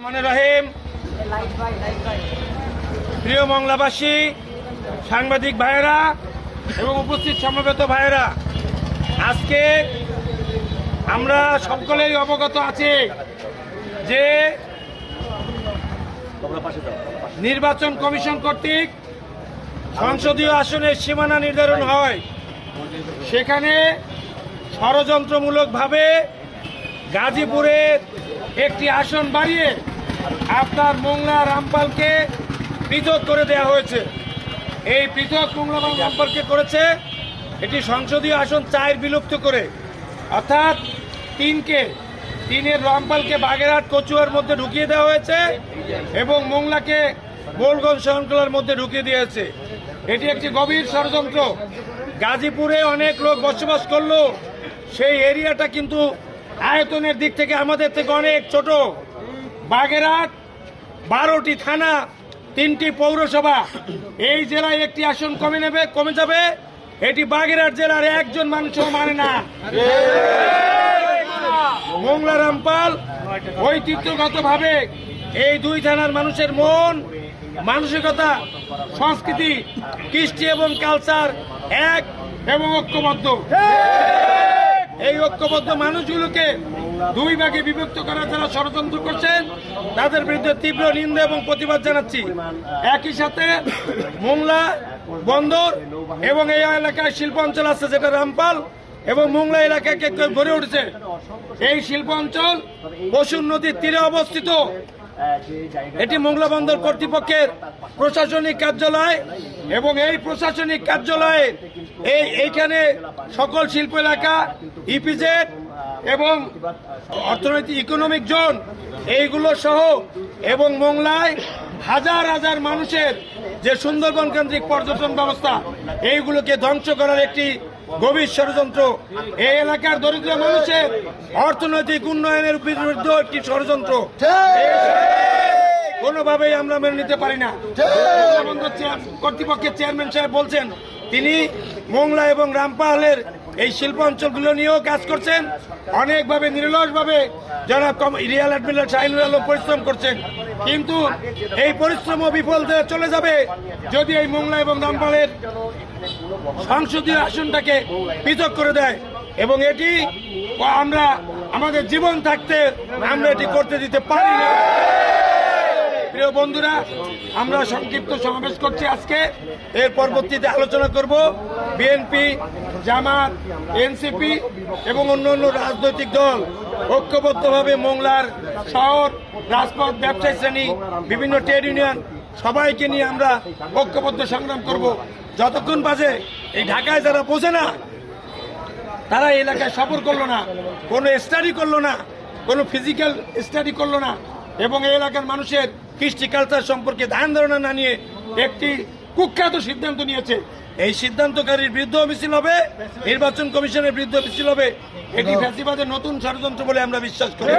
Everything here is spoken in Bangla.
রহিম। প্রিয় মংলাবাসী, সাংবাদিক ভাইয়েরা এবং উপস্থিত সমবেত ভাইয়েরা, আজকে আমরা সকলেই অবগত আছি যে নির্বাচন কমিশন কর্তৃক সংসদীয় আসনের সীমানা নির্ধারণ হয়। সেখানে ষড়যন্ত্রমূলকভাবে গাজীপুরের একটি আসন বাড়িয়ে আপনার মোংলা রামপালকে পৃথক করে দেওয়া হয়েছে। এই পৃথক মোংলা রামপালকে করেছে এটি সংসদীয় আসন 4 বিলুপ্ত করে, অর্থাৎ 3-এর রামপালকে বাগেরহাট কচুয়ার মধ্যে ঢুকিয়ে দেওয়া হয়েছে এবং মোংলাকে বোলগঞ্জ শহরতলার মধ্যে ঢুকিয়ে দিয়েছে। এটি একটি গভীর ষড়যন্ত্র। গাজীপুরে অনেক লোক বসবাস করলো, সেই এরিয়াটা কিন্তু আয়তনের দিক থেকে আমাদের থেকে অনেক ছোট। বাগেরহাট 12টি থানা, 3টি পৌরসভা, এই জেলায় একটি আসন কমে যাবে। এটি বাগেরহাট জেলার একজন মানুষও মানে না। মোংলা রামপাল ঐতিহ্যগতভাবে এই 2 থানার মানুষের মন মানসিকতা, সংস্কৃতি, কৃষ্টি এবং কালচার এক এবং ঐক্যবদ্ধ। এই ঐক্যবদ্ধ মানুষগুলোকে 2 ভাগে বিভক্ত করার যারা ষড়যন্ত্র করছেন তাদের বিরুদ্ধে তীব্র নিন্দা এবং প্রতিবাদ জানাচ্ছি। একই সাথে মোংলা বন্দর এবং এই এলাকায় শিল্প অঞ্চল আছে যেটা রামপাল এবং মোংলা এলাকায় গড়ে উঠেছে। এই শিল্প অঞ্চল বসুন নদীর তীরে অবস্থিত। এটি মোংলা বন্দর কর্তৃপক্ষের প্রশাসনিক কার্যালয় এবং এই প্রশাসনিক কার্যালয়ে এইখানে সকল শিল্প এলাকা, ইপিজেড এবং অর্থনৈতিক ইকোনমিক জোন এইগুলো সহ এবং মোংলায় হাজার হাজার মানুষের যে সুন্দরবন কেন্দ্রিক পর্যটন ব্যবস্থা, এইগুলোকে ধ্বংস করার একটি গভীর ষড়যন্ত্র। এই এলাকার দরিদ্র মানুষের অর্থনৈতিক উন্নয়নের বিরুদ্ধে একটি ষড়যন্ত্র। কোনোভাবেই আমরা মেনে নিতে পারি না। কর্তৃপক্ষের চেয়ারম্যান সাহেব বলছেন তিনি মোংলা এবং রামপালের এই শিল্প অঞ্চলগুলো নিয়েও কাজ করছেন, অনেকভাবে নিরলসভাবে যারা রিয়াল অ্যাডমিরাল শাহিনুর আলম পরিশ্রম করছেন, কিন্তু এই পরিশ্রমও বিফল চলে যাবে যদি এই মোংলা এবং রামপালের সংসদীয় আসনটাকে পৃথক করে দেয়। এবং এটি আমরা আমাদের জীবন থাকতে আমরা এটি করতে দিতে পারি না। প্রিয় বন্ধুরা, আমরা সংক্ষিপ্ত সমাবেশ করছি আজকে। এর পরবর্তীতে আলোচনা করব বিএনপি, জামাত, এনসিপি এবং অন্যান্য রাজনৈতিক দল ঐক্যবদ্ধভাবে মোংলার শহর, রাজপথ, ব্যবসায়ী শ্রেণী, বিভিন্ন ট্রেড ইউনিয়ন সবাইকে নিয়ে আমরা ঐক্যবদ্ধ সংগ্রাম করব। যতক্ষণ বাজে এই ঢাকায় যারা বোঝে না, তারা এই এলাকায় সফর করলো না, কোনো স্টাডি করলো না, কোনো ফিজিক্যাল স্টাডি করলো না এবং এই এলাকার মানুষের কৃষ্টি কালচার সম্পর্কে ধ্যান ধারণা না নিয়ে একটি কুখ্যাত সিদ্ধান্ত নিয়েছে। এই সিদ্ধান্তকারীর বিরুদ্ধে মিছিল হবে, নির্বাচন কমিশনের বিরুদ্ধে মিছিল হবে। এটি ফ্যাসিবাদের নতুন ষড়যন্ত্র বলে আমরা বিশ্বাস করি।